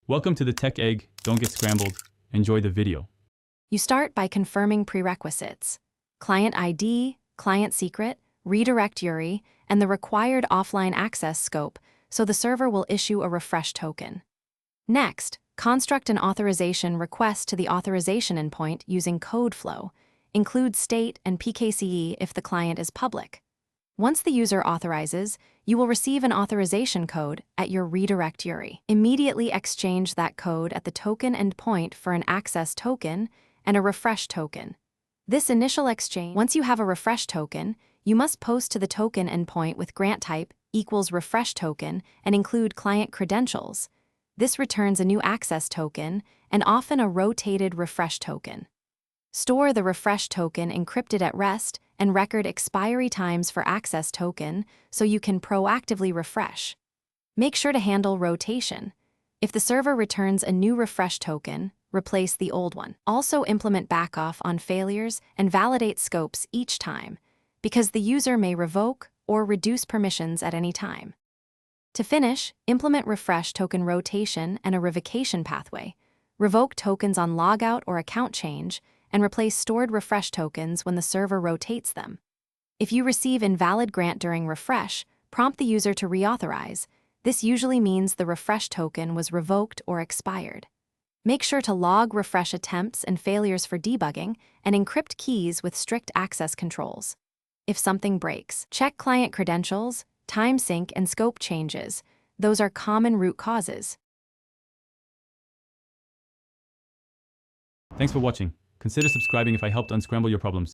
Welcome to the Tech Egg. Don't get scrambled. Enjoy the video. You start by confirming prerequisites: client ID, client secret, redirect URI, and the required offline access scope, so the server will issue a refresh token. Next, construct an authorization request to the authorization endpoint using code flow. Include state and PKCE if the client is public. Once the user authorizes, you will receive an authorization code at your redirect URI. Immediately exchange that code at the token endpoint for an access token and a refresh token. This initial exchange, once you have a refresh token, you must post to the token endpoint with grant type equals refresh token and include client credentials. This returns a new access token and often a rotated refresh token. Store the refresh token encrypted at rest and record expiry times for access token so you can proactively refresh. Make sure to handle rotation. If the server returns a new refresh token, replace the old one. Also implement backoff on failures and validate scopes each time, because the user may revoke or reduce permissions at any time. To finish, implement refresh token rotation and a revocation pathway. Revoke tokens on logout or account change, and replace stored refresh tokens when the server rotates them. If you receive invalid grant during refresh, prompt the user to reauthorize. This usually means the refresh token was revoked or expired. Make sure to log refresh attempts and failures for debugging and encrypt keys with strict access controls. If something breaks, check client credentials, time sync, and scope changes. Those are common root causes. Thanks for watching. Consider subscribing if I helped unscramble your problems.